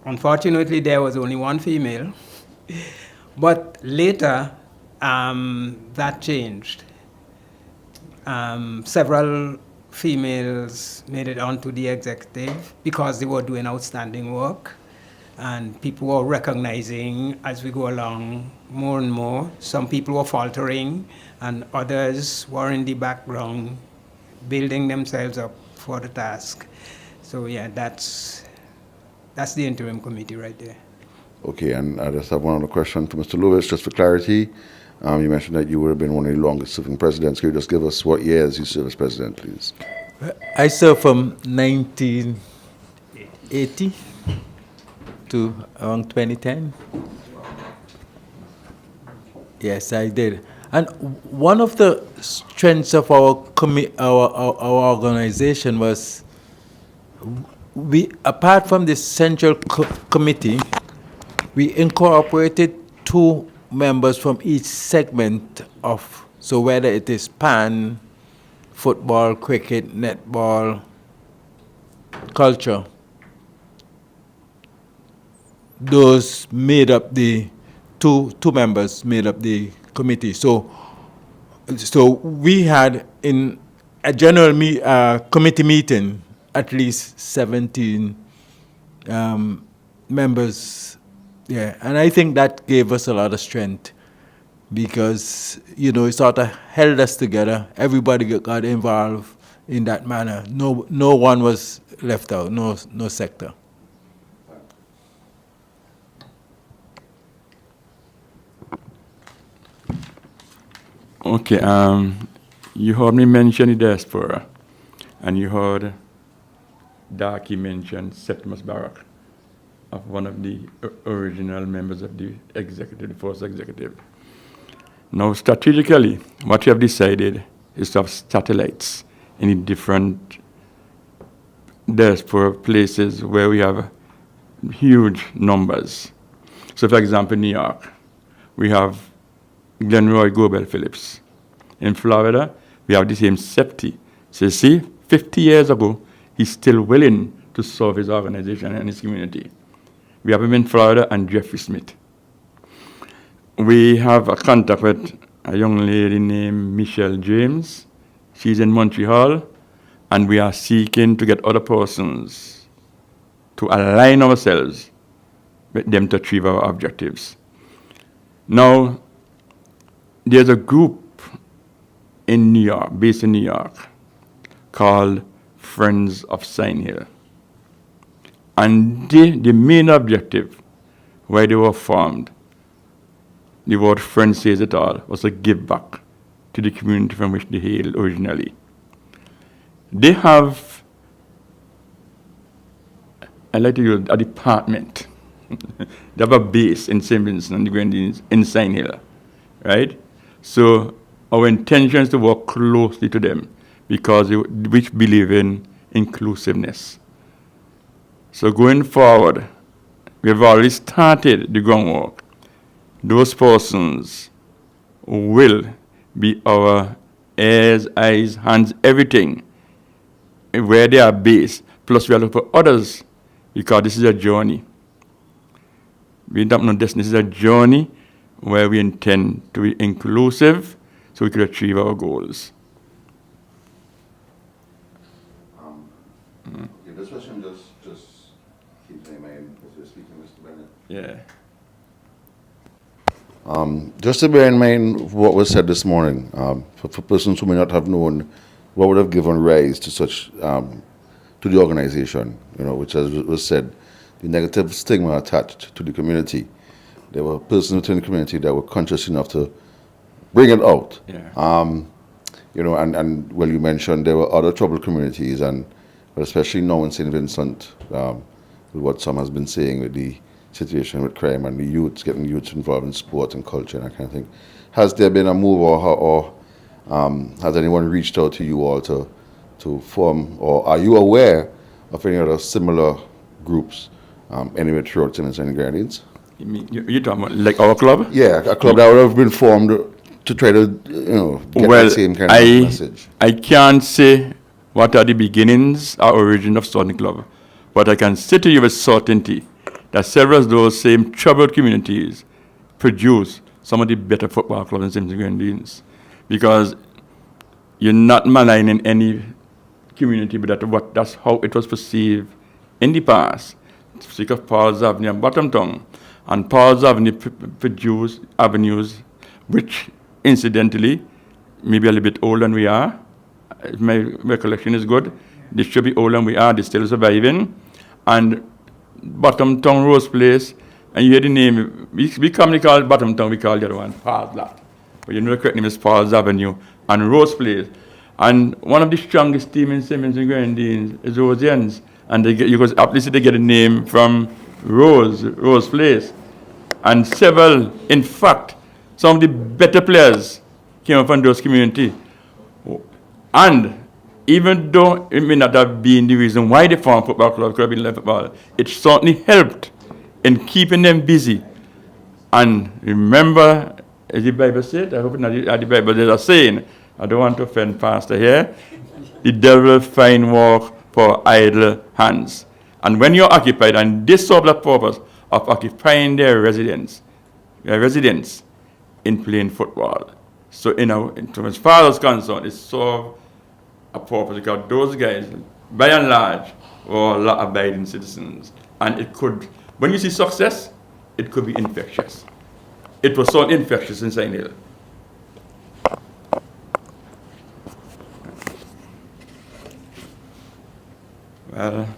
unfortunately, there was only one female, but later that changed. Several females made it onto the executive because they were doing outstanding work, and people were recognizing as we go along more and more. Some people were faltering, and others were in the background building themselves up for the task. So yeah, that's the interim committee right there. Okay, and I just have one other question to Mr. Lewis, just for clarity. You mentioned that you would have been one of the longest serving presidents. Can you just give us what years you served as president, please? I served from 1980 to around 2010. Yes, I did. And one of the strengths of our organization was we, apart from the central committee, we incorporated 2 members from each segment of, so whether it is PAN, football, cricket, netball, culture, those made up the two members made up the committee. So we had in a general committee meeting at least 17 members. Yeah, and I think that gave us a lot of strength because, you know, it sort of held us together. Everybody got involved in that manner. No one was left out, no sector. Okay, you heard me mention the diaspora, and you heard Darky mention Septimus Barak, of one of the original members of the executive, the first executive. Now, strategically, what we have decided is to have satellites in different diaspora places where we have huge numbers. So, for example, New York, we have Glenroy Gobel Phillips. In Florida, we have the same Septi. So you see, 50 years ago, he's still willing to serve his organization and his community. We have him in Florida and Jeffrey Smith. We have a contact with a young lady named Michelle James. She's in Montreal, and we are seeking to get other persons to align ourselves with them to achieve our objectives. Now, there's a group in New York, based in New York, called Friends of Sion Hill. And the main objective, why they were formed, the word friends says it all, was to give back to the community from which they hailed originally. They have, I like to use a department. They have a base in St. Vincent and the Grenadines in Sion Hill, right? So our intention is to work closely to them because we believe in inclusiveness. So going forward, we have already started the groundwork. Those persons will be our ears, eyes, hands, everything, where they are based. Plus we are looking for others because this is a journey. We don't know this is a journey where we intend to be inclusive so we can achieve our goals. Okay, this question just keeps in mind as you're speaking, Mr. Bennett. Yeah. Just to bear in mind what was said this morning, for persons who may not have known what would have given rise to such, to the organization, you know, which as was said, the negative stigma attached to the community. There were persons within the community that were conscious enough to bring it out. Yeah. You know, and well, you mentioned there were other troubled communities, and especially now in St. Vincent, with what some has been saying with the situation with crime and the youths, getting youths involved in sport and culture and that kind of thing. Has there been a move or has anyone reached out to you all to form, or are you aware of any other similar groups anywhere throughout St. Vincent and Grenadines? You mean, you're talking about like our club? Yeah, a club that would have been formed to try to, you know, get the same kind of message. I can't say what are the beginnings or origin of Southern Club, but I can say to you with certainty that several of those same troubled communities produce some of the better football clubs in St. Vincent and Grenadines, because you're not maligning any community, but that's how it was perceived in the past. Speak of Paul's Avenue and Bottom Tongue. And Paul's Avenue produced avenues which, incidentally, maybe a little bit older than we are. If my recollection is good, they should be older than we are. They're still surviving. And Bottom Tongue Rose Place, and you hear the name, we commonly call it Bottom Tongue, we call the other one Paul's Lot. But you know the correct name is Paul's Avenue and Rose Place. And one of the strongest teams in St. Vincent and Grenadines is Rosians. And they get a name from Rose Place. And several, in fact, some of the better players came up from those communities. And even though it may not have been the reason why they formed football club, could have been football, it certainly helped in keeping them busy. And remember, as the Bible said, I hope not the Bible, there's a saying, I don't want to offend Pastor here, the devil find work for idle hands. And when you're occupied, and this serves the purpose of occupying their residence in playing football. So, as far as concerned, it serves a purpose because those guys, by and large, were law-abiding citizens. And it could, when you see success, it could be infectious. It was so infectious in Sion Hill. Well,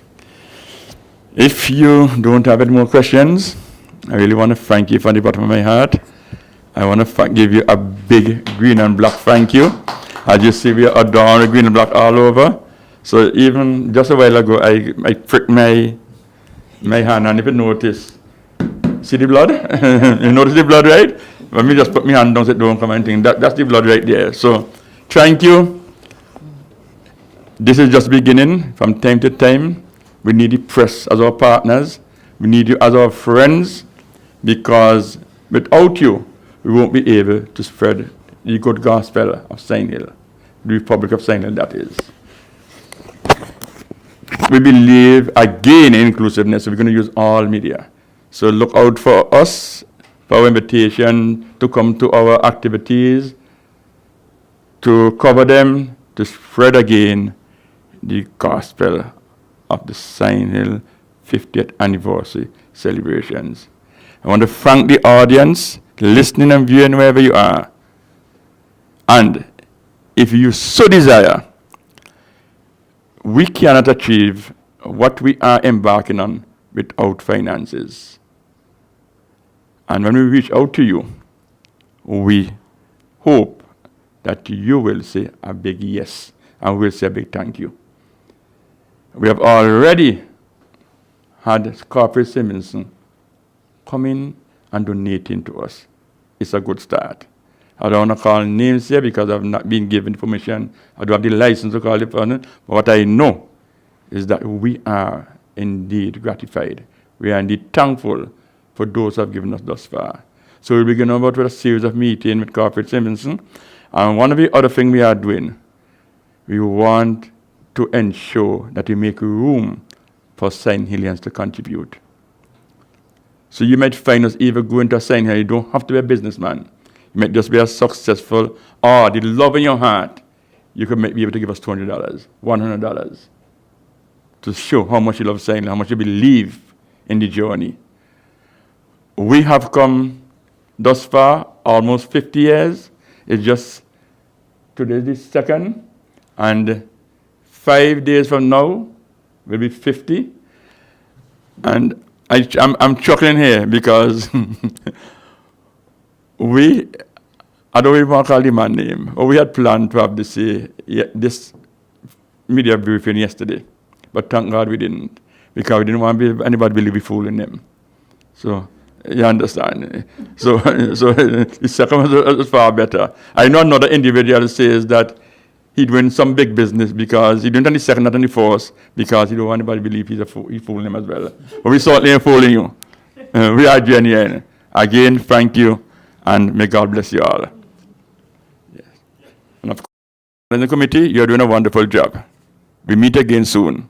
if you don't have any more questions, I really want to thank you from the bottom of my heart. I want to give you a big green and black thank you. As you see, we are adorned with green and black all over. So even just a while ago, I pricked my hand, and if you notice, see the blood? You notice the blood, right? Let me just put my hand down so it don't come anything. That's the blood right there. So thank you. This is just beginning. From time to time, we need the press as our partners. We need you as our friends, because without you, we won't be able to spread the good gospel of Sion Hill, the Republic of Sion Hill, that is. We believe again in inclusiveness, so we're going to use all media. So look out for us, for our invitation to come to our activities, to cover them, to spread again the gospel of the Sion Hill 50th anniversary celebrations. I want to thank the audience, listening and viewing wherever you are. And if you so desire, we cannot achieve what we are embarking on without finances. And when we reach out to you, we hope that you will say a big yes, and we'll say a big thank you. We have already had Corporate Simonson come in and donating to us. It's a good start. I don't want to call names here because I've not been given permission. I don't have the license to call the person. But what I know is that we are indeed gratified. We are indeed thankful for those who have given us thus far. So we'll begin about with a series of meetings with Corporate Simonson. And one of the other things we are doing, we want to ensure that we make room for Sion Hillians to contribute. So you might find us either going to a Sion Hill. You don't have to be a businessman. You might just be a successful, or the love in your heart. You could be able to give us $200, $100 to show how much you love Sion Hill, how much you believe in the journey. We have come thus far, almost 50 years. It's just today the 2nd, and 5 days from now will be 50. And I'm chuckling here because I don't even want to call the man name, but we had planned to have this media briefing yesterday, but thank God we didn't, because we didn't want anybody to believe we fooling them. So you understand. So the second was far better. I know another individual says that he doing some big business because he doing it on the 2nd, not on the 4th, because he don't want anybody to believe he's fooling them as well. But we certainly ain't fooling you. We are genuine. Again, thank you, and may God bless you all. Yes. And of course, in the committee, you're doing a wonderful job. We meet again soon.